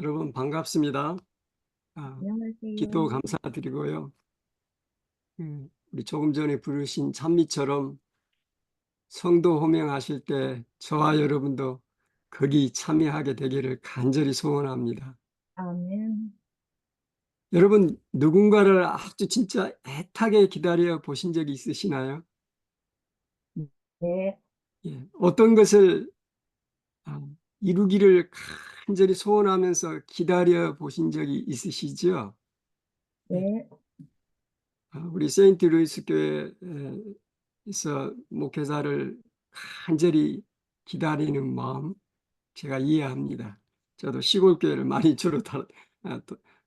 여러분 반갑습니다. 기도 안녕하세요. 감사드리고요. 우리 조금 전에 부르신 찬미처럼 성도 호명하실 때 저와 여러분도 거기 참여하게 되기를 간절히 소원합니다. 아멘. 여러분 누군가를 아주 진짜 애타게 기다려 보신 적이 있으시나요? 네, 어떤 것을 아, 이루기를 간절히 소원하면서 기다려 보신 적이 있으시죠? 예. 네, 우리 세인트 루이스 교회에서 목회자를 간절히 기다리는 마음 제가 이해합니다. 저도 시골 교회를 많이 주로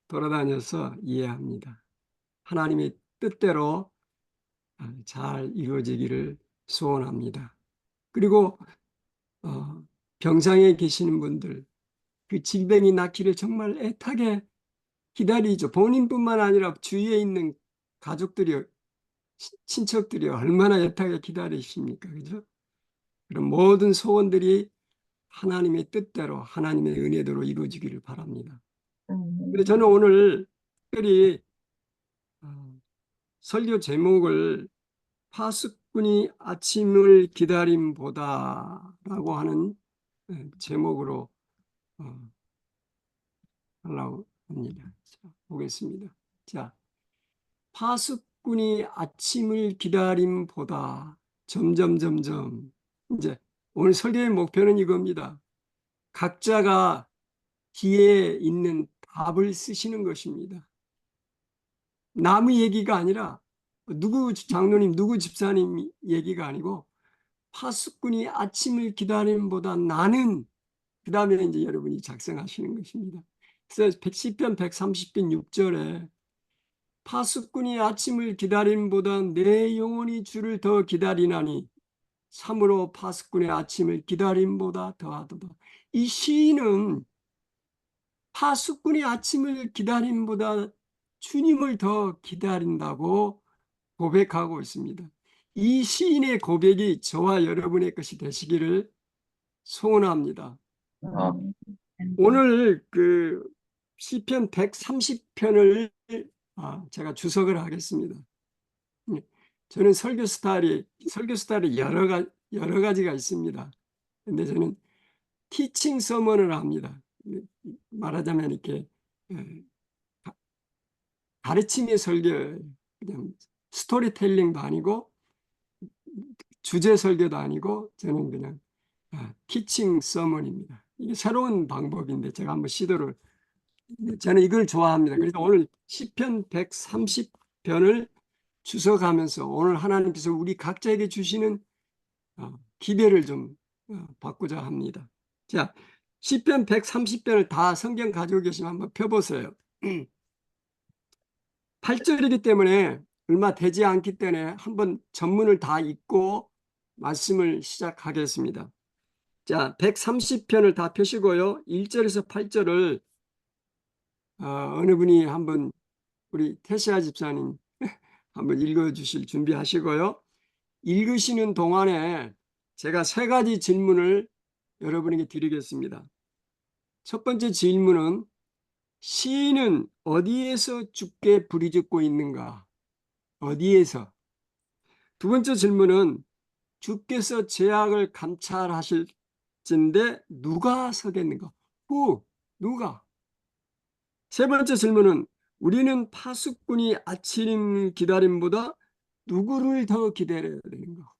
돌아다녀서 이해합니다. 하나님의 뜻대로 잘 이루어지기를 소원합니다. 그리고 병상에 계시는 분들, 그 질병이 낫기를 정말 애타게 기다리죠. 본인뿐만 아니라 주위에 있는 가족들이, 친척들이 얼마나 애타게 기다리십니까? 그죠? 그런 모든 소원들이 하나님의 뜻대로, 하나님의 은혜대로 이루어지기를 바랍니다. 그래서 아멘. 저는 오늘 특별히 설교 제목을 파수꾼이 아침을 기다림보다라고 하는 제목으로 하려고 합니다. 자, 보겠습니다. 자, 파수꾼이 아침을 기다림보다 점점점점 이제 오늘 설교의 목표는 이겁니다. 각자가 뒤에 있는 답을 쓰시는 것입니다. 남의 얘기가 아니라 누구 장로님, 누구 집사님 얘기가 아니고 파수꾼이 아침을 기다림보다 나는 그 다음에 이제 여러분이 작성하시는 것입니다. 그래서 110편 130편 6절에 파수꾼이 아침을 기다림보다 내 영혼이 주를 더 기다리나니 참으로 파수꾼의 아침을 기다림보다 더하도다. 이 시인은 파수꾼이 아침을 기다림보다 주님을 더 기다린다고 고백하고 있습니다. 이 시인의 고백이 저와 여러분의 것이 되시기를 소원합니다. 아멘. 오늘 그 시편 130편을 제가 주석을 하겠습니다. 저는 설교 스타일이 여러 가지가 있습니다. 근데 저는 티칭 서먼을 합니다. 말하자면 이렇게 가르침의 설교, 그냥 스토리텔링도 아니고 주제 설교도 아니고 저는 그냥 티칭 서먼입니다. 이게 새로운 방법인데 제가 한번 시도를 저는 이걸 좋아합니다. 그래서 오늘 시편 130편을 주석하면서 오늘 하나님께서 우리 각자에게 주시는 기대를 좀 받고자 합니다. 자, 시편 130편을 다 성경 가지고 계시면 한번 펴보세요. 8절이기 때문에 얼마 되지 않기 때문에 한번 전문을 다 읽고 말씀을 시작하겠습니다. 자, 130편을 다 펴시고요. 1절에서 8절을 어느 분이 한번 우리 태시아 집사님 한번 읽어주실 준비하시고요. 읽으시는 동안에 제가 세 가지 질문을 여러분에게 드리겠습니다. 첫 번째 질문은 시인은 어디에서 주께 부르짖고 있는가? 어디에서? 두 번째 질문은 주께서 죄악을 감찰하실 진데 누가 서겠는가? 누가? 세 번째 질문은 우리는 파수꾼이 아침 기다림보다 누구를 더 기다려야 되는가?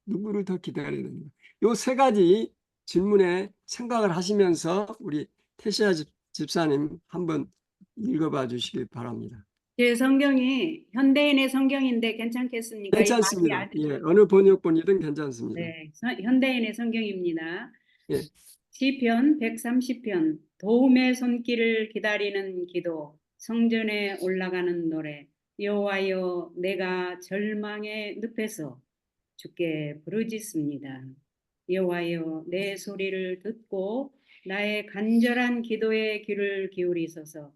누구를 더 기다려야 되는가? 요 세 가지 질문에 생각을 하시면서 우리 태시아 집사님 한번 읽어봐 주시기 바랍니다. 제 성경이 현대인의 성경인데 괜찮겠습니까? 이 괜찮습니다. 예, 어느 번역본이든 괜찮습니다. 네, 현대인의 성경입니다. 예. 시편 130편 도움의 손길을 기다리는 기도 성전에 올라가는 노래 여호와여 내가 절망의 늪에서 주께 부르짖습니다. 여호와여 내 소리를 듣고 나의 간절한 기도에 귀를 기울이소서.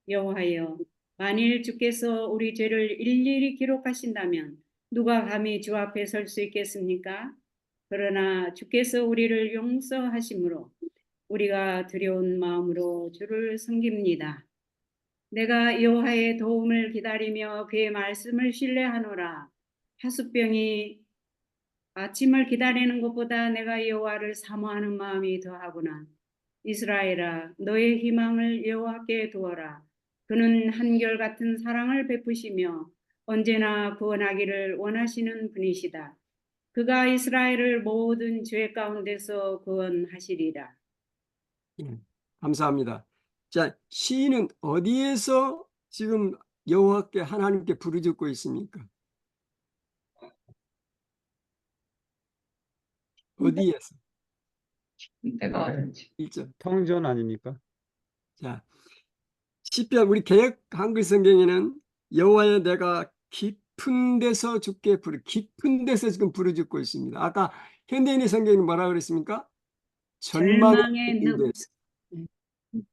여호와여 만일 주께서 우리 죄를 일일이 기록하신다면 누가 감히 주 앞에 설 수 있겠습니까? 그러나 주께서 우리를 용서하심으로 우리가 두려운 마음으로 주를 섬깁니다. 내가 여호와의 도움을 기다리며 그의 말씀을 신뢰하노라. 하숫병이 아침을 기다리는 것보다 내가 여호와를 사모하는 마음이 더하구나. 이스라엘아, 너의 희망을 여호와께 두어라. 그는 한결같은 사랑을 베푸시며 언제나 구원하기를 원하시는 분이시다. 그가 이스라엘을 모든 죄 가운데서 구원하시리라. 예, 감사합니다. 자, 시인은 어디에서 지금 여호와께 하나님께 부르짖고 있습니까? 어디에서? 내가 알지. 1절. 성전 아닙니까? 자, 시편 우리 개역 한글 성경에는 여호와여 내가 깊은 데서 주께 깊은 데서 지금 부르짖고 있습니다. 아까 현대인의 성경이 뭐라 그랬습니까? 절망의 늪. 늪에서,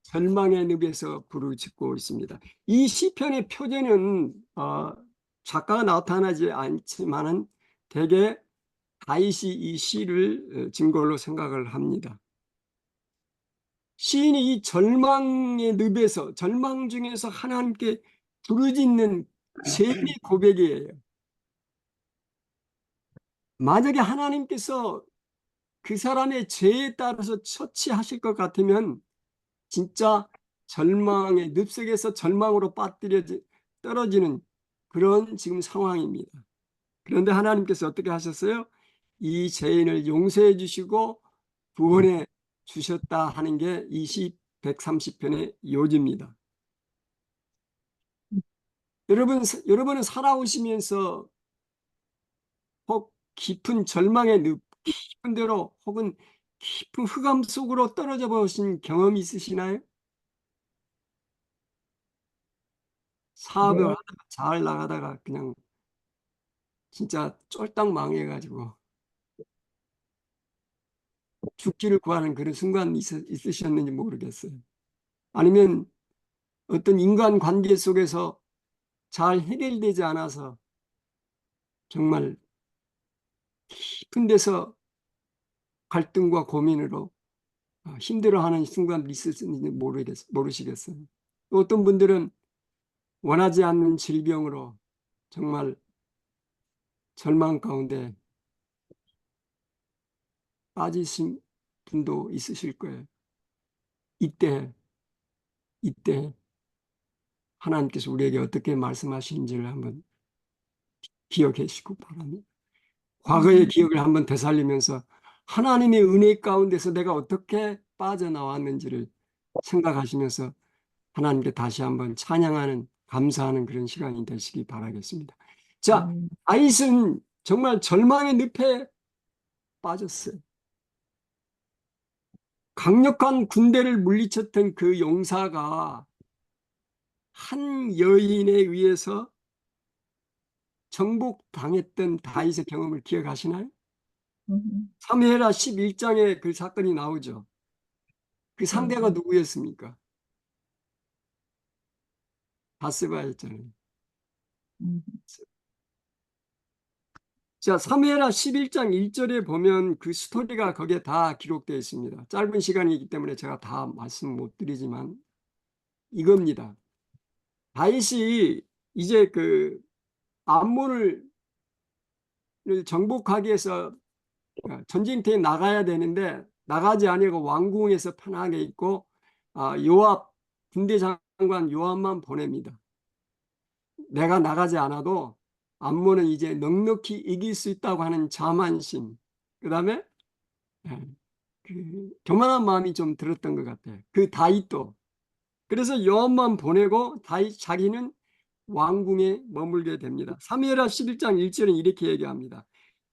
절망의 늪에서 부르짖고 있습니다. 이 시편의 표제는 작가가 나타나지 않지만은 대개 다윗이 이 시를 증거로 생각을 합니다. 시인이 이 절망의 늪에서, 절망 중에서 하나님께 부르짖는 죄의 고백이에요. 만약에 하나님께서 그 사람의 죄에 따라서 처치하실 것 같으면 진짜 절망의 늪속에서 절망으로 떨어지는 그런 지금 상황입니다. 그런데 하나님께서 어떻게 하셨어요? 이 죄인을 용서해 주시고 구원해 주셨다 하는 게 이 시 130편의 요지입니다. 여러분은 살아오시면서 혹 깊은 절망의 늪, 깊은 데로 혹은 깊은 흑암 속으로 떨어져 보신 경험이 있으시나요? 사업을 네. 하다가 잘 나가다가 그냥 진짜 쫄딱 망해가지고 죽기를 구하는 그런 순간이 있으셨는지 모르겠어요. 아니면 어떤 인간 관계 속에서 잘 해결되지 않아서 정말 깊은 데서 갈등과 고민으로 힘들어하는 순간이 있었는지 모르시겠어요. 또 어떤 분들은 원하지 않는 질병으로 정말 절망 가운데 빠지신 분도 있으실 거예요. 이때 하나님께서 우리에게 어떻게 말씀하시는지를 한번 기억하시고 바랍니다. 과거의 기억을 한번 되살리면서 하나님의 은혜 가운데서 내가 어떻게 빠져나왔는지를 생각하시면서 하나님께 다시 한번 찬양하는, 감사하는 그런 시간이 되시기 바라겠습니다. 자, 다윗은 정말 절망의 늪에 빠졌어요. 강력한 군대를 물리쳤던 그 용사가 한 여인에 의해서 정복당했던 다윗의 경험을 기억하시나요? 사무엘하 11장에 그 사건이 나오죠. 그 상대가 누구였습니까? 바세바였잖아요. 자, 사무엘하 11장 1절에 보면 그 스토리가 거기에 다 기록되어 있습니다. 짧은 시간이기 때문에 제가 다 말씀 못 드리지만 이겁니다. 다윗이 이제 그 암몬을 정복하기 위해서 전쟁터에 나가야 되는데 나가지 아니고 왕궁에서 편하게 있고 요압 군대 장관 요압만 보냅니다. 내가 나가지 않아도 암몬은 이제 넉넉히 이길 수 있다고 하는 자만심, 그다음에 그 교만한 마음이 좀 들었던 것 같아요. 그 다윗도 그래서 요압만 보내고 다윗 자기는 왕궁에 머물게 됩니다. 사무엘하 11장 1절은 이렇게 얘기합니다.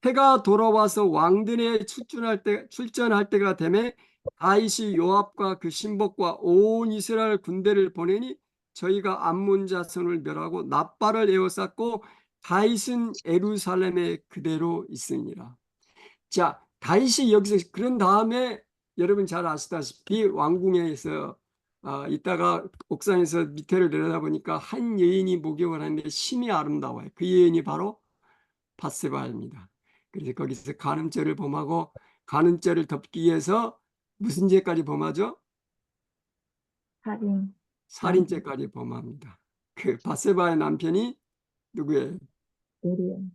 해가 돌아와서 왕들에 출전할 때가 되매 다윗이 요압과 그 신복과 온 이스라엘 군대를 보내니 저희가 암몬 자손을 멸하고 납발을 에워쌌고 다윗은 예루살렘에 그대로 있으니라. 자, 다윗이 여기서 그런 다음에 여러분 잘 아시다시피 왕궁에서 있다가 옥상에서 밑에를 내려다보니까 한 여인이 목욕을 하는데 심히 아름다워요. 그 여인이 바로 바세바입니다. 그래서 거기서 간음죄를 범하고 간음죄를 덮기 위해서 무슨 죄까지 범하죠? 살인, 살인죄까지 범합니다. 그 바세바의 남편이 누구예요? 우리의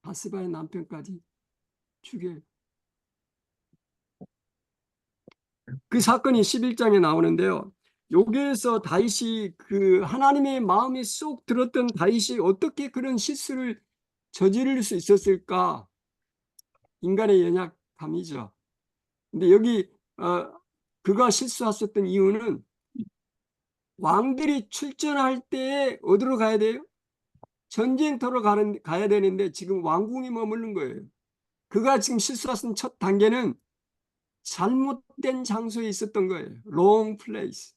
바세바의 남편까지 죽여요. 그 사건이 11장에 나오는데요. 여기에서 다윗이 그 하나님의 마음에 쏙 들었던 다윗이 어떻게 그런 실수를 저지를 수 있었을까? 인간의 연약함이죠. 근데 여기 그가 실수했었던 이유는 왕들이 출전할 때 어디로 가야 돼요? 전쟁터로 가야 되는데 지금 왕궁에 머무른 거예요. 그가 지금 실수했던 첫 단계는 잘못된 장소에 있었던 거예요. wrong place.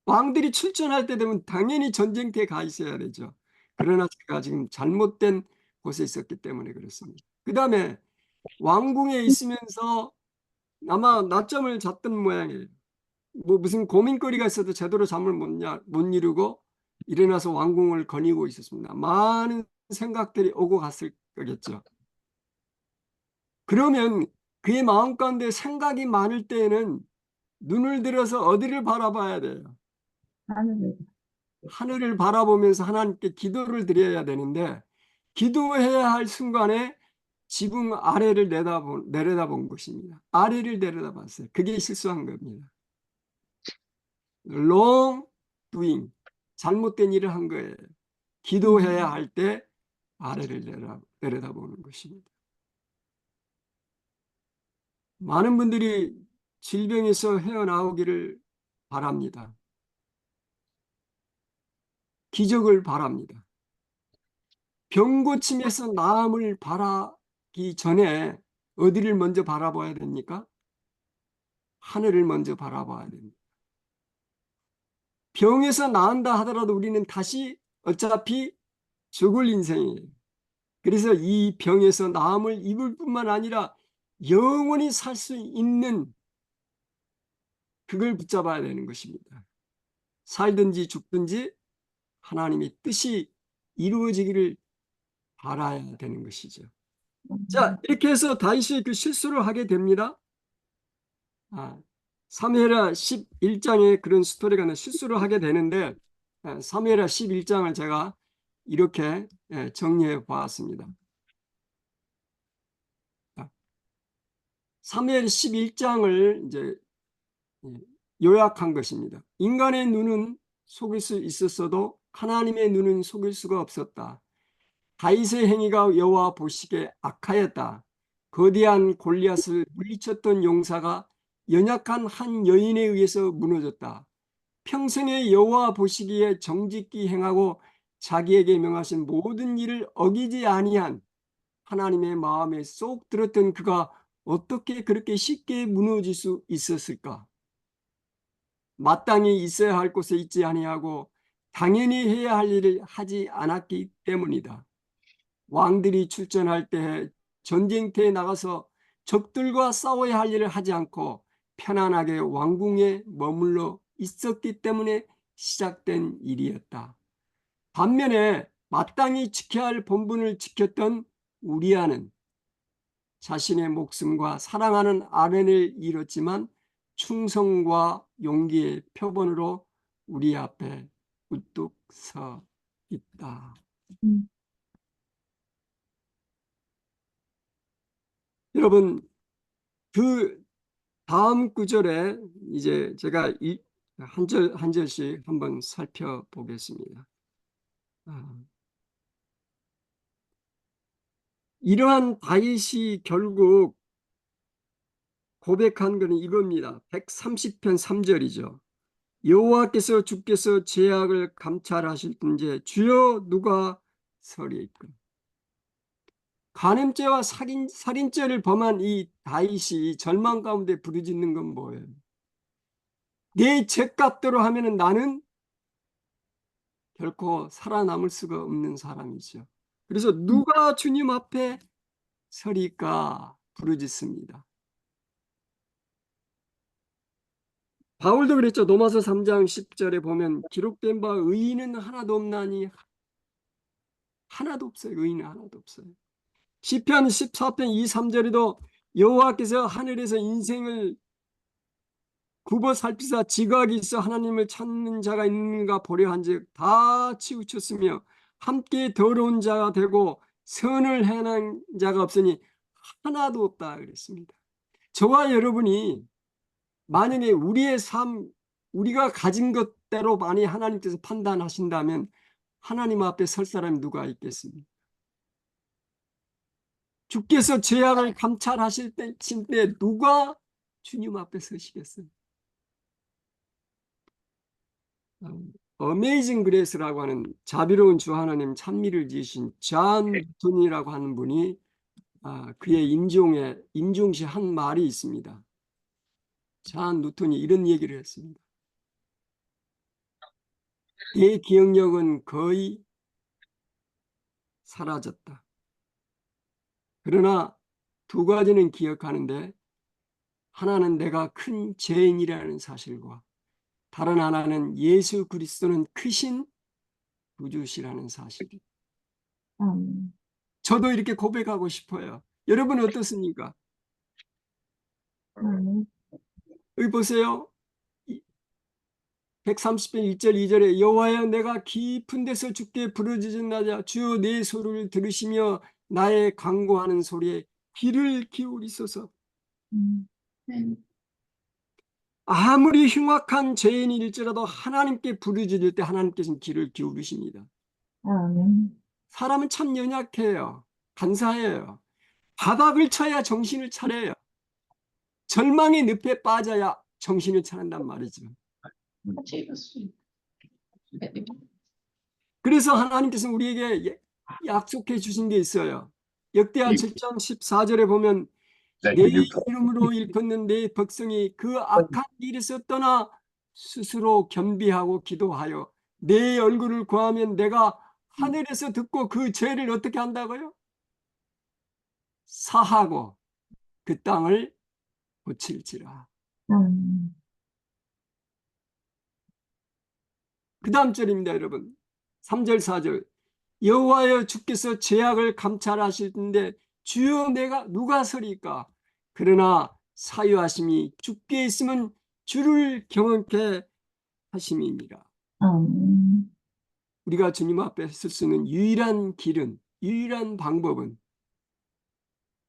왕들이 출전할 때 되면 당연히 전쟁터에 가 있어야 되죠. 그러나 제가 지금 잘못된 곳에 있었기 때문에 그렇습니다. 그 다음에 왕궁에 있으면서 아마 낮잠을 잤던 모양이에요. 뭐 무슨 고민거리가 있어도 제대로 잠을 못 이루고 일어나서 왕궁을 거니고 있었습니다. 많은 생각들이 오고 갔을 거겠죠. 그러면 그의 마음 가운데 생각이 많을 때에는 눈을 들어서 어디를 바라봐야 돼요? 하늘을 하늘을 바라보면서 하나님께 기도를 드려야 되는데 기도해야 할 순간에 지붕 아래를 내려다본 것입니다. 아래를 내려다봤어요. 그게 실수한 겁니다. wrong doing. 잘못된 일을 한 거예요. 기도해야 할 때 아래를 내려다보는 것입니다. 많은 분들이 질병에서 헤어나오기를 바랍니다. 기적을 바랍니다. 병 고침에서 나음을 바라기 전에 어디를 먼저 바라봐야 됩니까? 하늘을 먼저 바라봐야 됩니다. 병에서 나은다 하더라도 우리는 다시 어차피 죽을 인생이에요. 그래서 이 병에서 나음을 입을 뿐만 아니라 영원히 살 수 있는 그걸 붙잡아야 되는 것입니다. 살든지 죽든지 하나님의 뜻이 이루어지기를 바라야 되는 것이죠. 자, 이렇게 해서 다윗이 그 실수를 하게 됩니다. 사무엘하 11장에 그런 스토리가 나 실수를 하게 되는데 사무엘하 11장을 제가 이렇게 정리해 보았습니다. 사무엘 11장을 이제 요약한 것입니다. 인간의 눈은 속일 수 있었어도 하나님의 눈은 속일 수가 없었다. 다윗의 행위가 여호와 보시기에 악하였다. 거대한 골리앗을 물리쳤던 용사가 연약한 한 여인에 의해서 무너졌다. 평생에 여호와 보시기에 정직히 행하고 자기에게 명하신 모든 일을 어기지 아니한 하나님의 마음에 쏙 들었던 그가 어떻게 그렇게 쉽게 무너질 수 있었을까? 마땅히 있어야 할 곳에 있지 아니하고 당연히 해야 할 일을 하지 않았기 때문이다. 왕들이 출전할 때 전쟁터에 나가서 적들과 싸워야 할 일을 하지 않고 편안하게 왕궁에 머물러 있었기 때문에 시작된 일이었다. 반면에 마땅히 지켜야 할 본분을 지켰던 우리아는 자신의 목숨과 사랑하는 아내를 잃었지만 충성과 용기의 표본으로 우리 앞에 우뚝 서 있다. 여러분, 그 다음 구절에 이제 제가 한 절 한 절씩 한번 살펴보겠습니다. 이러한 다윗이 결국 고백한 것은 이겁니다. 130편 3절이죠. 여호와께서 주께서 죄악을 감찰하실 때 주여 누가 서리이까. 간음죄와 살인죄를 범한 이 다윗이 절망 가운데 부르짖는 건 뭐예요? 내 죄값대로 하면은 나는 결코 살아남을 수가 없는 사람이죠. 그래서 누가 주님 앞에 서리까 부르짖습니다. 바울도 그랬죠. 로마서 3장 10절에 보면 기록된 바 의인은 하나도 없나니 하나도 없어요. 의인은 하나도 없어요. 시편 14편 2, 3절에도 여호와께서 하늘에서 인생을 굽어 살피사 지각이 있어 하나님을 찾는 자가 있는가 보려 한즉 다 치우쳤으며 함께 더러운 자가 되고 선을 행한 자가 없으니 하나도 없다 그랬습니다. 저와 여러분이 만약에 우리의 삶, 우리가 가진 것대로 많이 하나님께서 판단하신다면 하나님 앞에 설 사람이 누가 있겠습니까? 주께서 죄악을 감찰하실 때 누가 주님 앞에 서시겠어요? 어메이징 그레이스라고 하는 자비로운 주 하나님 찬미를 지으신 존 뉴턴이라고 하는 분이 그의 임종시 한 말이 있습니다. 존 뉴턴이 이런 얘기를 했습니다. 내 기억력은 거의 사라졌다. 그러나 두 가지는 기억하는데 하나는 내가 큰 죄인이라는 사실과 다른 하나는 예수 그리스도는 크신 구주시라는 사실이. 아멘. 저도 이렇게 고백하고 싶어요. 여러분 어떻습니까? 아멘. 여기 보세요. 130편 1절 2절에 여호와여 내가 깊은 데서 주께 부르짖었나이다. 주여 내 소리를 들으시며 나의 간구하는 소리에 귀를 기울이소서. 네. 아무리 흉악한 죄인일지라도 하나님께 부르짖을 때 하나님께서는 귀를 기울이십니다. 아멘. 사람은 참 연약해요. 간사해요. 바닥을 쳐야 정신을 차려요. 절망의 늪에 빠져야 정신을 차린단 말이죠. 같이 읽었습니다. 네. 그래서 하나님께서 우리에게 약속해 주신 게 있어요. 역대하 7장 14절에 보면 내 이름으로 일컫는 내 백성이 그 악한 길에서 떠나 스스로 겸비하고 기도하여 내 얼굴을 구하면 내가 하늘에서 듣고 그 죄를 어떻게 한다고요? 사하고 그 땅을 고칠지라. 아멘. 그 다음 절입니다, 여러분. 3절, 4절. 여호와여 주께서 죄악을 감찰하실 텐데 주여 내가 누가 서리까? 그러나 사유하심이 주께 있으면 주를 경험케 하심이니라. 아멘. 우리가 주님 앞에 설 수 있는 유일한 길은, 유일한 방법은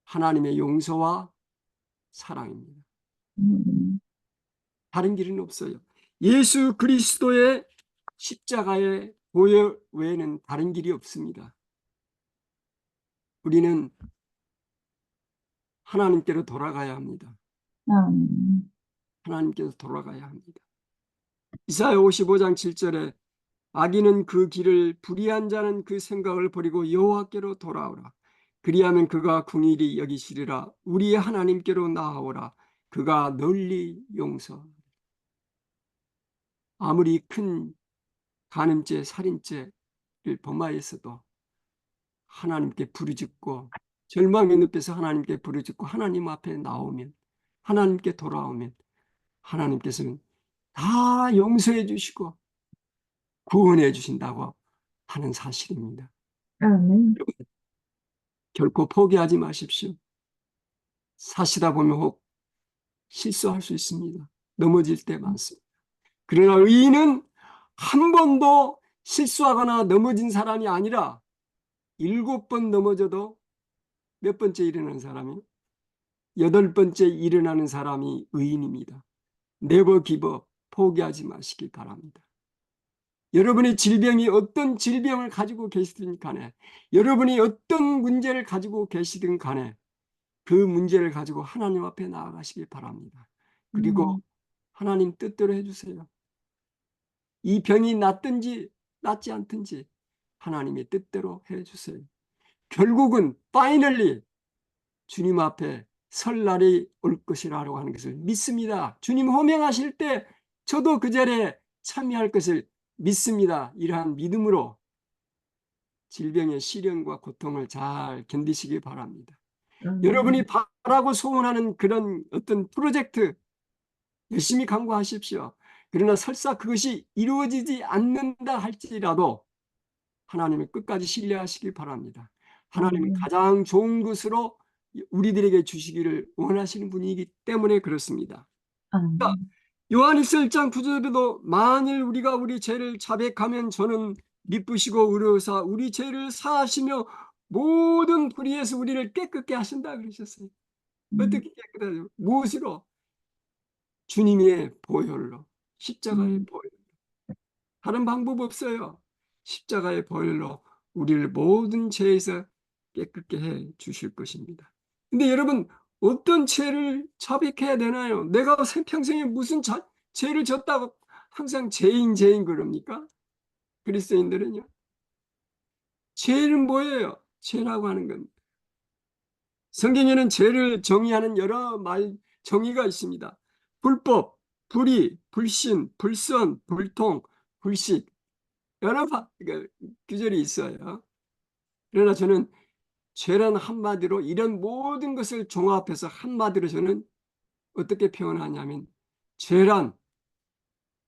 하나님의 용서와 사랑입니다. 다른 길은 없어요. 예수 그리스도의 십자가의 보혈 외에는 다른 길이 없습니다. 우리는 하나님께로 돌아가야 합니다. 아멘. 하나님께로 돌아가야 합니다. 이사야 55장 7절에 악인은 그 길을 불의한 자는 그 생각을 버리고 여호와께로 돌아오라. 그리하면 그가 궁일이 여기시리라. 우리의 하나님께로 나아오라. 그가 널리 용서. 아무리 큰 간음죄, 살인죄를 범하였어도 하나님께 부르짖고 절망의 늪에서 하나님께 부르짖고 하나님 앞에 나오면 하나님께 돌아오면 하나님께서는 다 용서해 주시고 구원해 주신다고 하는 사실입니다. 아멘. 결코 포기하지 마십시오. 사시다 보면 혹 실수할 수 있습니다. 넘어질 때 많습니다. 그러나 의인은 한 번도 실수하거나 넘어진 사람이 아니라 7번 넘어져도 몇 번째 일어나는 사람이 8번째 일어나는 사람이 의인입니다. 네버 기버 포기하지 마시기 바랍니다. 여러분의 질병이 어떤 질병을 가지고 계시든 간에 여러분이 어떤 문제를 가지고 계시든 간에 그 문제를 가지고 하나님 앞에 나아가시기 바랍니다. 그리고 하나님 뜻대로 해주세요. 이 병이 낫든지 낫지 않든지 하나님의 뜻대로 해주세요. 결국은 파이널리 주님 앞에 설 날이 올 것이라고 하는 것을 믿습니다. 주님 호명하실 때 저도 그 자리에 참여할 것을 믿습니다. 이러한 믿음으로 질병의 시련과 고통을 잘 견디시기 바랍니다. 여러분이 바라고 소원하는 그런 어떤 프로젝트 열심히 강구하십시오. 그러나 설사 그것이 이루어지지 않는다 할지라도 하나님을 끝까지 신뢰하시기 바랍니다. 하나님은 아멘. 가장 좋은 것으로 우리들에게 주시기를 원하시는 분이기 때문에 그렇습니다. 아멘. 요한일서 1장 9절에도 만일 우리가 우리 죄를 자백하면 저는 미쁘시고 의로우사 우리 죄를 사하시며 모든 불의에서 우리를 깨끗게 하신다 그러셨어요. 어떻게 깨끗하죠? 무엇으로? 주님의 보혈로, 십자가의 보혈. 다른 방법 없어요. 십자가의 보혈로 우리를 모든 죄에서 깨끗게 해 주실 것입니다. 근데 여러분, 어떤 죄를 자백해야 되나요? 내가 평생에 무슨 죄를 졌다고 항상 죄인 그럽니까? 그리스도인들은요. 죄는 뭐예요? 죄라고 하는 겁니다. 성경에는 죄를 정의하는 여러 정의가 있습니다. 불법, 불의, 불신, 불선, 불통, 불식 여러 규절이 있어요. 그러나 저는 죄란 한마디로 이런 모든 것을 종합해서 한마디로 저는 어떻게 표현하냐면 죄란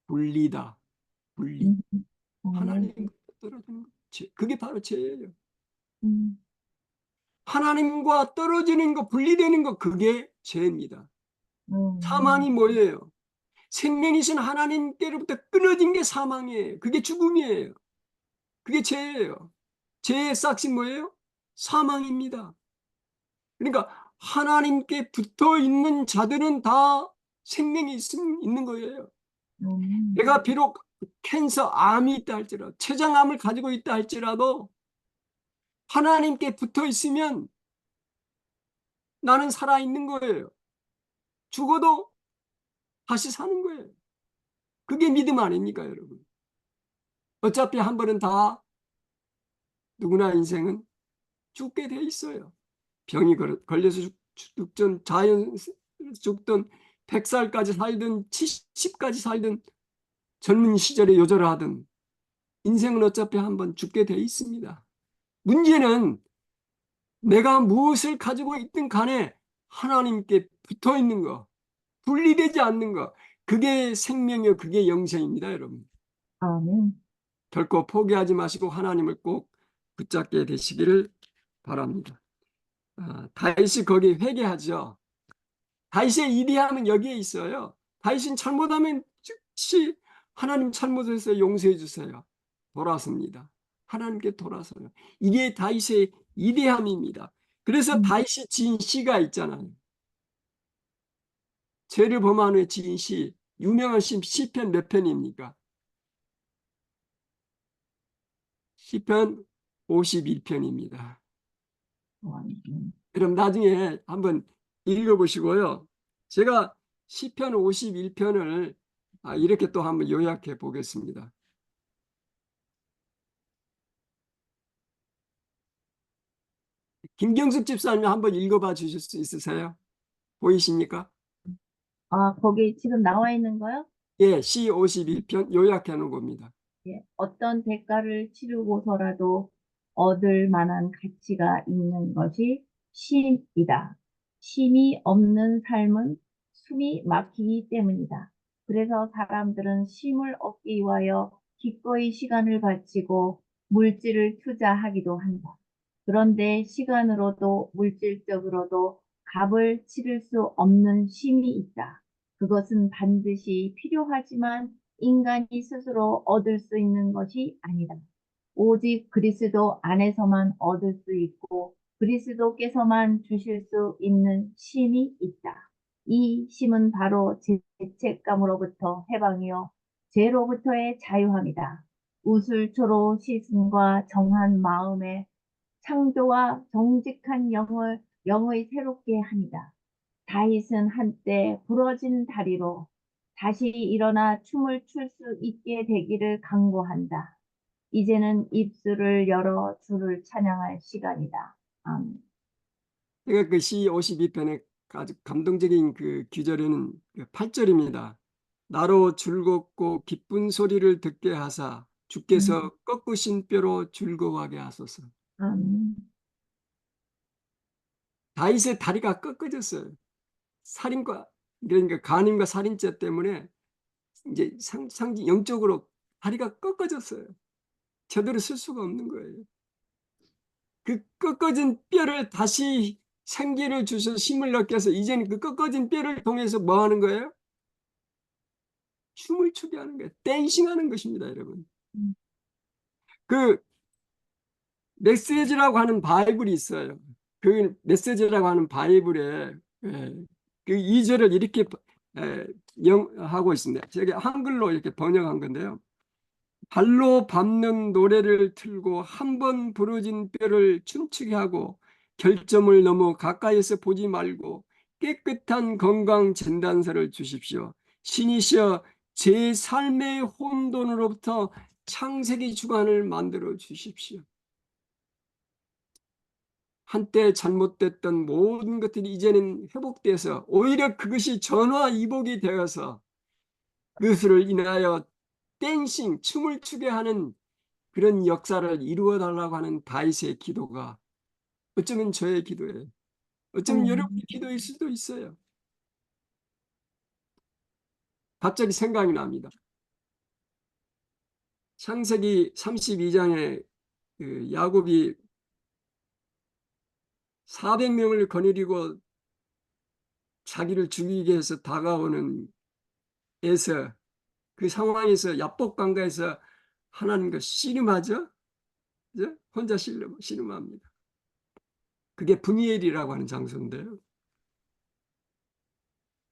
분리다. 분리. 아멘. 하나님과 떨어지는 것. 그게 바로 죄예요. 음. 하나님과 떨어지는 것, 분리되는 것, 그게 죄입니다. 사망이 아멘. 뭐예요? 생명이신 하나님께로부터 끊어진 게 사망이에요. 그게 죽음이에요. 그게 죄예요. 죄의 싹이 뭐예요? 사망입니다. 그러니까 하나님께 붙어 있는 자들은 다 생명이 있는 거예요. 아멘. 내가 비록 캔서, 암이 있다 할지라도, 췌장암을 가지고 있다 할지라도 하나님께 붙어 있으면 나는 살아 있는 거예요. 죽어도 다시 사는 거예요. 그게 믿음 아닙니까, 여러분? 어차피 한 번은 다 누구나 인생은 죽게 돼 있어요. 병이 걸려서 죽든 자연 죽든 100살까지 살든 70까지 살든 젊은 시절에 요절을 하든 인생은 어차피 한번 죽게 돼 있습니다. 문제는 내가 무엇을 가지고 있든 간에 하나님께 붙어 있는 거, 분리되지 않는 거, 그게 생명이요, 그게 영생입니다, 여러분. 아멘. 결코 포기하지 마시고 하나님을 꼭 붙잡게 되시기를 바랍니다. 다윗이 거기 회개하죠. 다윗의 이대함은 여기에 있어요. 다윗은 잘못하면 즉시 하나님 잘못해서 용서해 주세요. 돌아섭니다. 하나님께 돌아서요. 이게 다윗의 이대함입니다. 그래서 다윗이 지은 시가 있잖아요. 죄를 범한 후에 지은 시, 유명한 시편 몇 편입니까? 시편 51편입니다. 아멘. 그럼 나중에 한번 읽어보시고요. 제가 시편 51편을 이렇게 또 한번 요약해 보겠습니다. 김경숙 집사님 한번 읽어봐 주실 수 있으세요? 보이십니까? 아, 거기 지금 나와 있는 거요? 예, 시 51편 요약해 놓은 겁니다. 예. 어떤 대가를 치르고서라도 얻을 만한 가치가 있는 것이 쉼이다. 쉼이 없는 삶은 숨이 막히기 때문이다. 그래서 사람들은 쉼을 얻기 위하여 기꺼이 시간을 바치고 물질을 투자하기도 한다. 그런데 시간으로도 물질적으로도 값을 치를 수 없는 쉼이 있다. 그것은 반드시 필요하지만 인간이 스스로 얻을 수 있는 것이 아니다. 오직 그리스도 안에서만 얻을 수 있고 그리스도께서만 주실 수 있는 쉼이 있다. 이 쉼은 바로 죄책감으로부터 해방이요 죄로부터의 자유함이다. 우슬초로 시슴과 정한 마음에 창조와 정직한 영의 새롭게 합니다. 다윗은 한때 부러진 다리로 다시 일어나 춤을 출 수 있게 되기를 간구한다. 이제는 입술을 열어 주를 찬양할 시간이다. 아멘. 제가 그 시 52편의 아주 감동적인 그 구절에는 8절입니다. 나로 즐겁고 기쁜 소리를 듣게 하사 주께서 꺾으신 뼈로 즐거워하게 하소서. 아멘. 다윗의 다리가 꺾어졌어요. 살인과 그러니까 간음과 살인죄 때문에 이제 상징 영적으로 다리가 꺾어졌어요. 제대로 쓸 수가 없는 거예요. 그 꺾어진 뼈를 다시 생기를 주셔서 힘을 얻게 해서 이제는 그 꺾어진 뼈를 통해서 뭐 하는 거예요? 춤을 추게 하는 거예요. 댄싱하는 것입니다, 여러분. 음. 그 메시지라고 하는 바이블이 있어요. 그 메시지라고 하는 바이블에 그 2절을 이렇게 하고 있습니다. 제가 한글로 이렇게 번역한 건데요. 발로 밟는 노래를 틀고 한 번 부러진 뼈를 춤추게 하고 결점을 너무 가까이서 보지 말고 깨끗한 건강 진단서를 주십시오. 신이시여 제 삶의 혼돈으로부터 창세기 주관을 만들어 주십시오. 한때 잘못됐던 모든 것들이 이제는 회복돼서 오히려 그것이 전화위복이 되어서 그것을 인하여 댄싱, 춤을 추게 하는 그런 역사를 이루어 달라고 하는 다윗의 기도가 어쩌면 저의 기도예요. 어쩌면 여러분의 기도일 수도 있어요. 갑자기 생각이 납니다. 창세기 32장에 그 야곱이 400명을 거느리고 자기를 죽이기 위해서 다가오는 에서 그 상황에서 야복강가에서 하나님과 씨름하죠. 그죠? 혼자 씨름합니다. 그게 브니엘이라고 하는 장소인데요.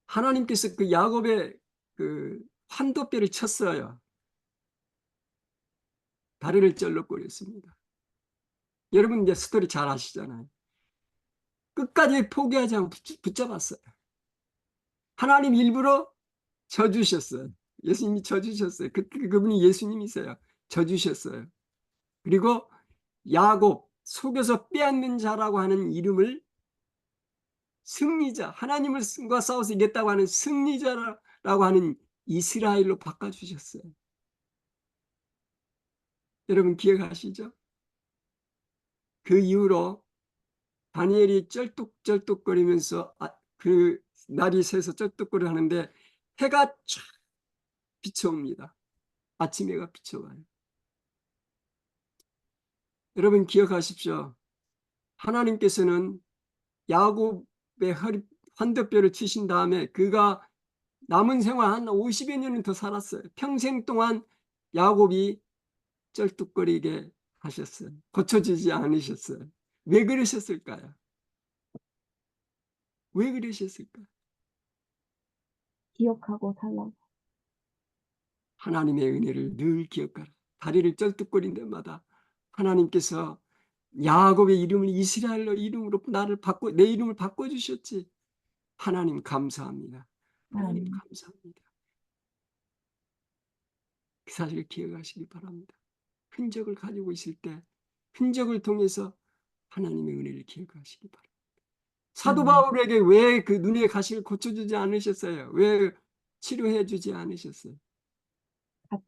하나님께서 그 야곱의 그 환도뼈를 쳤어요. 다리를 쩔럭거렸습니다. 여러분 이제 스토리 잘 아시잖아요. 끝까지 포기하지 않고 붙잡았어요. 하나님 일부러 져주셨어요. 예수님이 져주셨어요. 그분이 예수님이세요. 져주셨어요. 그리고 야곱, 속여서 빼앗는 자라고 하는 이름을 승리자, 하나님과 싸워서 이겼다고 하는 승리자라고 하는 이스라엘로 바꿔주셨어요. 여러분 기억하시죠? 그 이후로 다니엘이 쩔뚝쩔뚝거리면서 그 날이 새서 쩔뚝거려 하는데 해가 쫙 비쳐옵니다. 아침 해가 비쳐와요. 여러분 기억하십시오. 하나님께서는 야곱의 환도뼈를 치신 다음에 그가 남은 생활 한 50여 년은 더 살았어요. 평생 동안 야곱이 쩔뚝거리게 하셨어요. 고쳐지지 않으셨어요. 왜 그러셨을까요? 왜 그러셨을까요? 기억하고 살라고. 하나님의 은혜를 늘 기억하라. 다리를 쩔뚝거린 데마다 하나님께서 야곱의 이름을 이스라엘로 이름으로 내 이름을 바꿔주셨지. 하나님 감사합니다. 하나님 감사합니다. 그 사실을 기억하시기 바랍니다. 흔적을 가지고 있을 때 흔적을 통해서 하나님의 은혜를 기억하시기 바랍니다. 사도 바울에게 왜 그 눈의 가시를 고쳐주지 않으셨어요? 왜 치료해 주지 않으셨어요?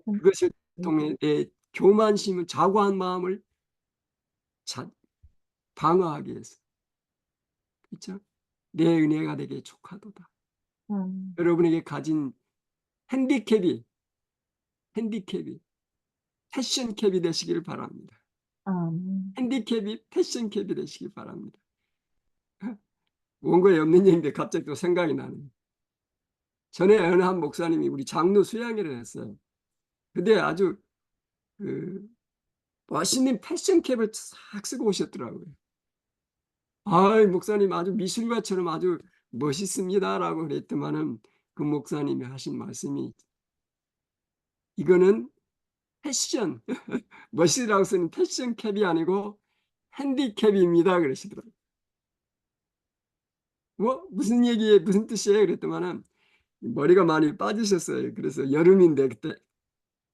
그것을 통해 내 교만심을 자고한 마음을 방어하기 위해서. 그렇죠? 내 은혜가 되게 족하도다. 여러분에게 가진 핸디캡이 패션캡이 되시길 바랍니다. 핸디캡이 패션캡이 되시길 바랍니다. 원고에 없는 얘기인데 갑자기 또 생각이 나네요. 전에 어느 한 목사님이 우리 장로 수양회를 했어요. 근데 아주 그 멋있는 패션캡을 싹 쓰고 오셨더라고요. 아이 목사님 아주 미술가처럼 아주 멋있습니다라고 그랬더만은 그 목사님이 하신 말씀이 이거는 패션 멋이라고 쓰는 패션캡이 아니고 핸디캡입니다 그러시더라고요. 뭐 무슨 얘기에 무슨 뜻이에요 그랬더만은 머리가 많이 빠지셨어요. 그래서 여름인데 그때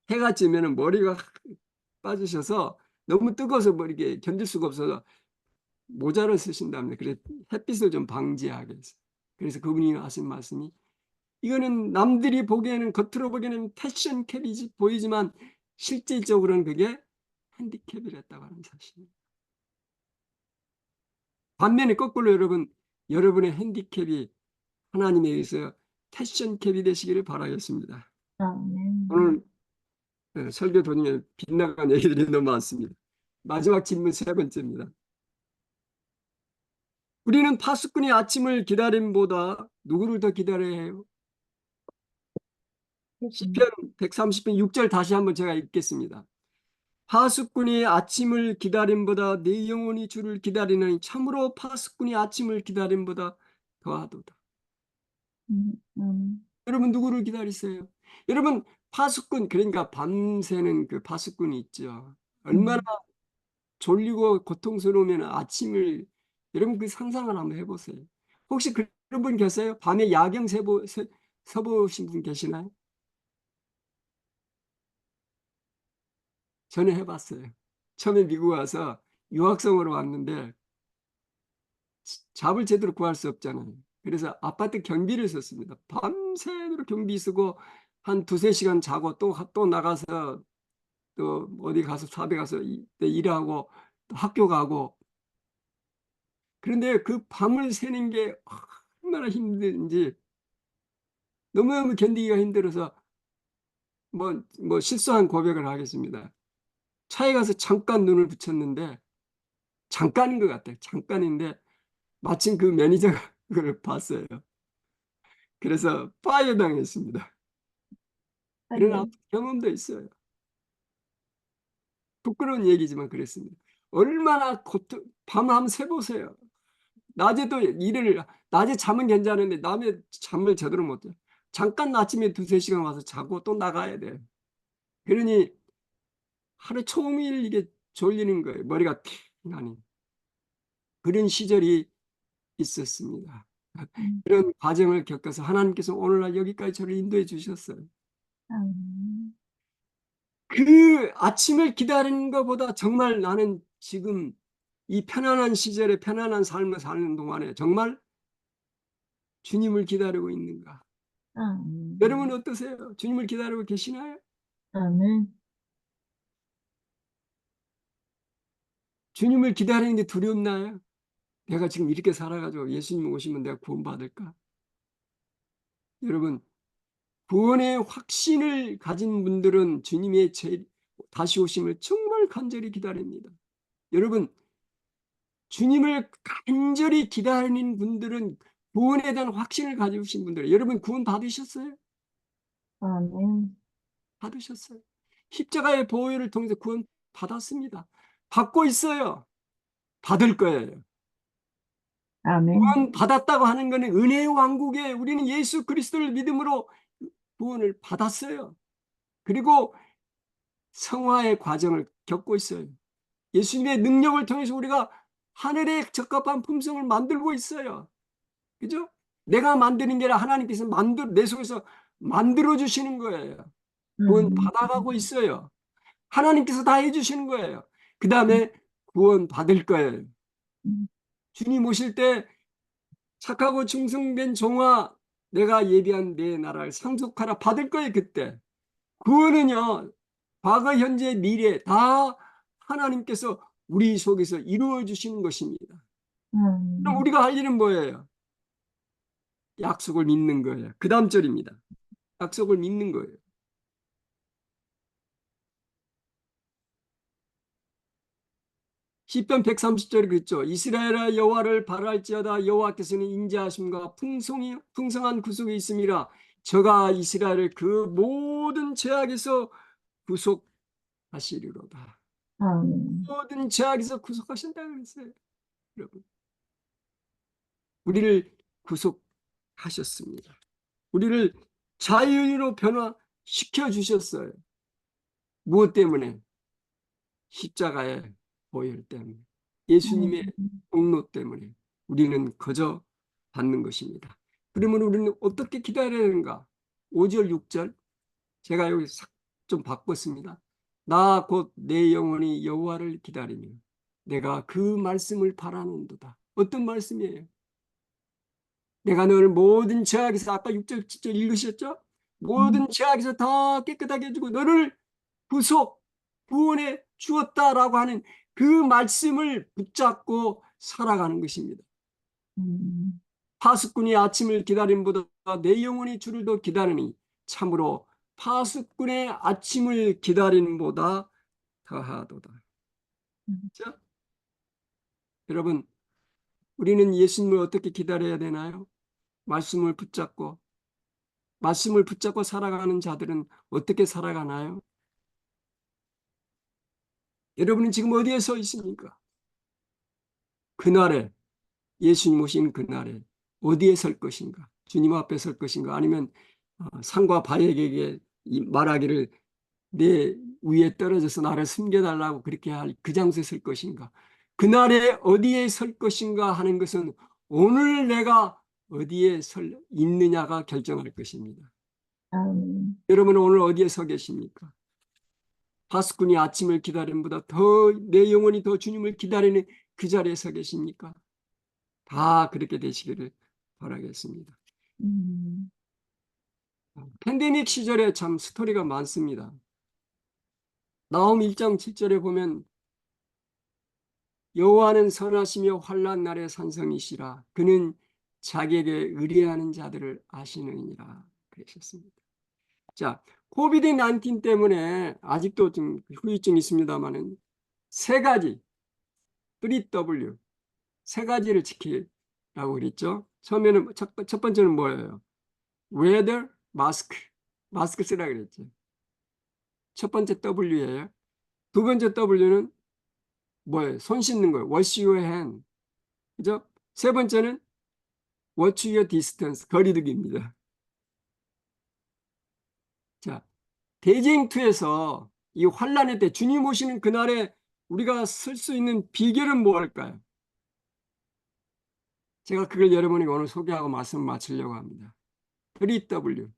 해가 지면은 머리가 빠지셔서 너무 뜨거워서 뭐 이렇게 견딜 수가 없어서 모자를 쓰신다면 그래 햇빛을 좀 방지하게 해서 그래서 그분이 하신 말씀이 이거는 남들이 보기에는 겉으로 보기에는 패션 캡이 보이지만 실질적으로는 그게 핸디캡이랬다고 하는 사실입니다. 반면에 거꾸로 여러분의 핸디캡이 하나님에 의해서 패션 캡이 되시기를 바라겠습니다. 오늘 설교 도중에 빗나간 얘기들이 너무 많습니다. 마지막 질문 세 번째입니다. 우리는 파수꾼의 아침을 기다림보다 누구를 더 기다려야 해요? 시편 130편 6절 다시 한번 제가 읽겠습니다. 파수꾼이 아침을 기다림보다 내 영혼이 주를 기다리느니 참으로 파수꾼이 아침을 기다림보다 더하도다. 여러분 누구를 기다리세요? 여러분 파수꾼, 그러니까 밤새는 그 파수꾼이 있죠. 얼마나 졸리고 고통스러우면 아침을, 여러분 그 상상을 한번 해보세요. 혹시 그런 분 계세요? 밤에 야경 서보신 분 계시나요? 저는 해봤어요. 처음에 미국 와서 유학생으로 왔는데 잡을 제대로 구할 수 없잖아요. 그래서 아파트 경비를 썼습니다. 밤새도록 경비 쓰고 한 두세 시간 자고 또 나가서 또 어디 가서 사배 가서 일하고 또 학교 가고. 그런데 그 밤을 새는 게 얼마나 힘든지 너무너무 견디기가 힘들어서 뭐 실수한 고백을 하겠습니다. 차에 가서 잠깐 눈을 붙였는데, 잠깐인 것 같아요. 잠깐인데 마침 그 매니저가 그걸 봤어요. 그래서 파이어 당했습니다. 그런 경험도 있어요. 부끄러운 얘기지만 그랬습니다. 얼마나 밤 한번 새보세요. 낮에도 낮에 잠은 괜찮은데 남의 잠을 제대로 못 자요. 잠깐 아침에 두세 시간 와서 자고 또 나가야 돼요. 그러니 하루 종일 이게 졸리는 거예요. 머리가 띵 하니. 그런 시절이 있었습니다. 그런 과정을 겪어서 하나님께서 오늘날 여기까지 저를 인도해 주셨어요. 그 아침을 기다리는 것보다 정말 나는 지금 이 편안한 시절에 편안한 삶을 사는 동안에 정말 주님을 기다리고 있는가? 여러분 어떠세요? 주님을 기다리고 계시나요? 아멘. 주님을 기다리는 게 두렵나요? 내가 지금 이렇게 살아가지고 예수님 오시면 내가 구원받을까? 여러분, 구원의 확신을 가진 분들은 주님의 다시 오심을 정말 간절히 기다립니다. 여러분, 주님을 간절히 기다리는 분들은 구원에 대한 확신을 가지신 분들, 여러분 구원 받으셨어요? 아멘. 받으셨어요. 십자가의 보혈을 통해서 구원 받았습니다. 받고 있어요. 받을 거예요. 아멘. 구원 받았다고 하는 것은 은혜의 왕국에 우리는 예수 그리스도를 믿음으로 구원을 받았어요. 그리고 성화의 과정을 겪고 있어요. 예수님의 능력을 통해서 우리가 하늘의 적합한 품성을 만들고 있어요. 그죠? 내가 만드는 게 아니라 하나님께서 내 속에서 만들어 주시는 거예요. 구원 받아가고 있어요. 하나님께서 다 해주시는 거예요. 그 다음에 구원 받을 거예요. 주님 오실 때 착하고 충성된 종아, 내가 예비한 내 나라를 상속하라 받을 거예요. 그때 구원은요, 과거 현재 미래 다 하나님께서 우리 속에서 이루어 주시는 것입니다. 그럼 우리가 할 일은 뭐예요? 약속을 믿는 거예요. 그 다음 절입니다. 약속을 믿는 거예요. 시편 130절에 그랬죠. 이스라엘아 여호와를 바랄지어다. 여호와께서는 인자하심과 풍성한 구속이 있음이라. 저가 이스라엘을 그 모든 죄악에서 구속하시리로다. 모든 죄악에서 구속하신다 그랬어요. 여러분, 우리를 구속하셨습니다. 우리를 자유인으로 변화시켜 주셨어요. 무엇 때문에? 십자가의 보혈 때문에, 예수님의 공로 때문에 우리는 거저 받는 것입니다. 그러면 우리는 어떻게 기다려야 하는가? 5절 6절 제가 여기 좀 바꿨습니다. 나 곧 내 영혼이 여호와를 기다리며 내가 그 말씀을 바라는도다. 어떤 말씀이에요? 내가 너를 모든 죄악에서, 아까 6절 7절 읽으셨죠? 모든 죄악에서 다 깨끗하게 해주고 너를 구원해 주었다라고 하는 그 말씀을 붙잡고 살아가는 것입니다. 파수꾼이 아침을 기다림보다 내 영혼이 주를 더 기다리니 참으로 파수꾼의 아침을 기다림보다 더하도다. 자, 여러분, 우리는 예수님을 어떻게 기다려야 되나요? 말씀을 붙잡고 살아가는 자들은 어떻게 살아가나요? 여러분은 지금 어디에 서 있습니까? 그날에, 예수님 오신 그날에 어디에 설 것인가? 주님 앞에 설 것인가? 아니면 산과 바에게 말하기를 내 위에 떨어져서 나를 숨겨달라고 그렇게 할 그 장소에 설 것인가? 그날에 어디에 설 것인가 하는 것은 오늘 내가 어디에 있느냐가 결정할 것입니다. 아멘. 여러분은 오늘 어디에 서 계십니까? 파수꾼이 아침을 기다림보다 더 내 영혼이 더 주님을 기다리는 그 자리에 서 계십니까? 다 그렇게 되시기를 바라겠습니다. 음, 팬데믹 시절에 참 스토리가 많습니다. 나홈 1장 7절에 보면 여호와는 선하시며 환난 날의 산성이시라 그는 자기에게 의뢰하는 자들을 아시느니라 그러셨습니다. 자, 코비드 19 때문에 아직도 좀 후유증이 있습니다만은 세 가지 3W 세 가지를 지키라고 그랬죠. 처음에는 첫 번째는 뭐예요? weather 마스크 쓰라 그랬죠. 첫 번째 W예요. 두 번째 W는 뭐예요? 손 씻는 거예요. wash your hand. 그죠? 세 번째는 watch your distance. 거리두기입니다. 자, 대쟁투에서 이 환란의 때 주님 오시는 그날에 우리가 쓸 수 있는 비결은 무엇일까요? 제가 그걸 여러분에게 오늘 소개하고 말씀을 마치려고 합니다. 3W.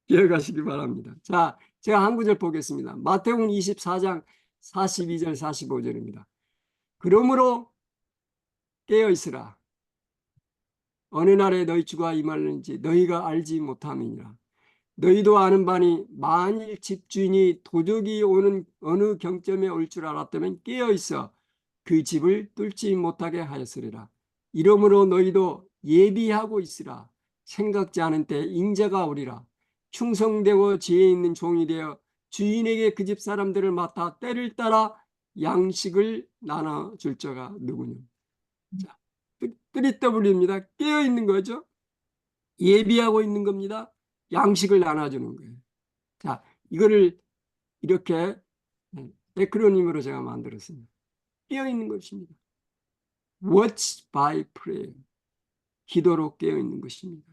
기억하시기 바랍니다. 자, 제가 한 구절 보겠습니다. 마태복음 24장 42절 45절입니다. 그러므로 깨어 있으라. 어느 날에 너희 주가 임하는지 너희가 알지 못함이니라. 너희도 아는 바니 만일 집주인이 도적이 오는 어느 경점에 올 줄 알았다면 깨어 있어 그 집을 뚫지 못하게 하였으리라. 이러므로 너희도 예비하고 있으라. 생각지 않은 때 인자가 오리라. 충성되고 지혜 있는 종이 되어 주인에게 그 집 사람들을 맡아 때를 따라 양식을 나눠줄 자가 누구냐. 자, 3W입니다. 깨어 있는 거죠. 예비하고 있는 겁니다. 양식을 나눠주는 거예요. 자, 이거를 이렇게 에크로님으로 제가 만들었습니다. 깨어 있는 것입니다. Watch by prayer. 기도로 깨어 있는 것입니다.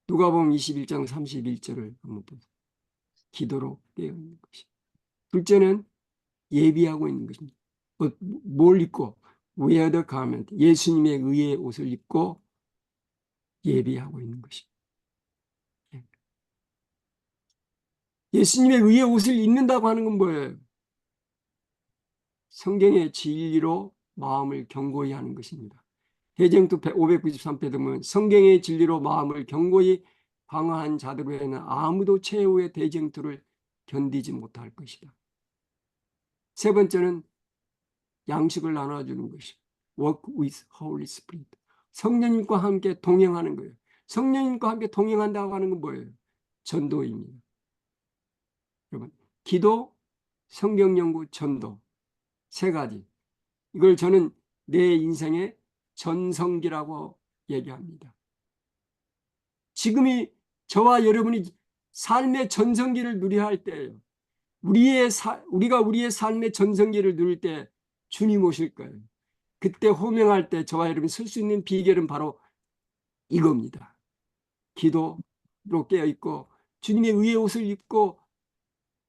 누가복음 21장 31절을 한번 보세요. 기도로 깨어 있는 것입니다. 둘째는 예비하고 있는 것입니다. 뭘 입고 wear the garment. 예수님의 의의 옷을 입고 예비하고 있는 것입니다. 예수님의 의의 옷을 입는다고 하는 건 뭐예요? 성경의 진리로 마음을 견고히 하는 것입니다. 대쟁투 593페이지 보면 성경의 진리로 마음을 견고히 방어한 자들 외에는 아무도 최후의 대쟁투를 견디지 못할 것이다. 세 번째는 양식을 나눠주는 것입니다. Work with Holy Spirit. 성령님과 함께 동행하는 거예요. 성령님과 함께 동행한다고 하는 건 뭐예요? 전도입니다. 여러분, 기도, 성경 연구, 전도 세 가지. 이걸 저는 내 인생의 전성기라고 얘기합니다. 지금이 저와 여러분이 삶의 전성기를 누려야 할 때예요. 우리가 우리의 삶의 전성기를 누릴 때 주님 오실 거예요. 그때 호명할 때 저와 여러분이 설 수 있는 비결은 바로 이겁니다. 기도로 깨어있고 주님의 의의 옷을 입고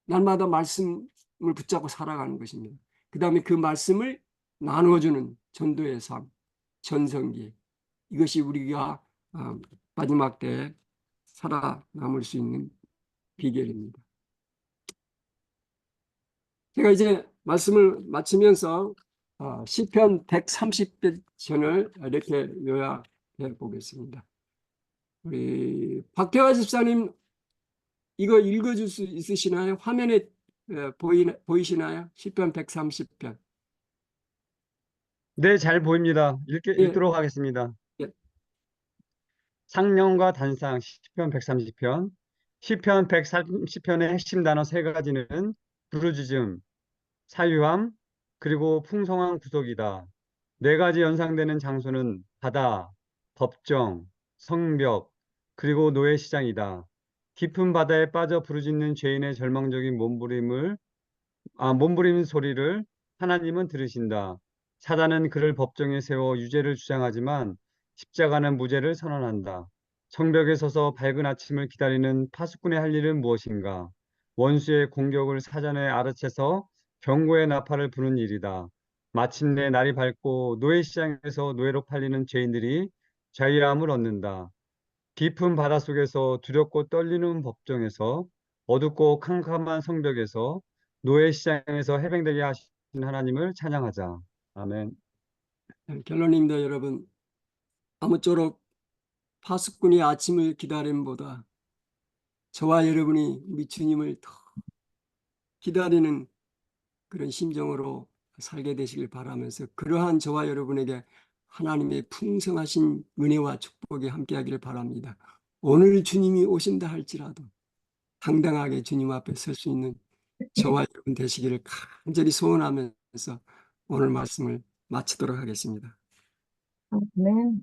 날마다 말씀을 붙잡고 살아가는 것입니다. 그 다음에 그 말씀을 나눠주는 전도의 삶, 전성기. 이것이 우리가 마지막 때 살아남을 수 있는 비결입니다. 제가 이제 말씀을 마치면서 시편 130편을 이렇게 요약해 보겠습니다. 우리 박태화 집사님 이거 읽어줄 수 있으시나요? 화면에 보이시나요? 시편 130편. 네, 잘 보입니다. 예, 읽도록 하겠습니다. 예. 상령과 단상 시편 130편. 시편 130편의 핵심 단어 세 가지는 부르짖음, 사유함, 그리고 풍성한 구속이다. 네 가지 연상되는 장소는 바다, 법정, 성벽, 그리고 노예시장이다. 깊은 바다에 빠져 부르짖는 죄인의 절망적인 몸부림 소리를 하나님은 들으신다. 사단은 그를 법정에 세워 유죄를 주장하지만 십자가는 무죄를 선언한다. 성벽에 서서 밝은 아침을 기다리는 파수꾼의 할 일은 무엇인가? 원수의 공격을 사전에 알아채서 경고의 나팔을 부는 일이다. 마침내 날이 밝고 노예시장에서 노예로 팔리는 죄인들이 자유함을 얻는다. 깊은 바닷속에서 두렵고 떨리는 법정에서 어둡고 캄캄한 성벽에서 노예시장에서 해방되게 하신 하나님을 찬양하자. 아멘. 결론입니다, 여러분. 아무쪼록 파수꾼이 아침을 기다림보다 저와 여러분이 우리 주님을 더 기다리는 그런 심정으로 살게 되시길 바라면서 그러한 저와 여러분에게 하나님의 풍성하신 은혜와 축복이 함께하기를 바랍니다. 오늘 주님이 오신다 할지라도 당당하게 주님 앞에 설 수 있는 저와 여러분 되시기를 간절히 소원하면서 오늘 말씀을 마치도록 하겠습니다. 아멘.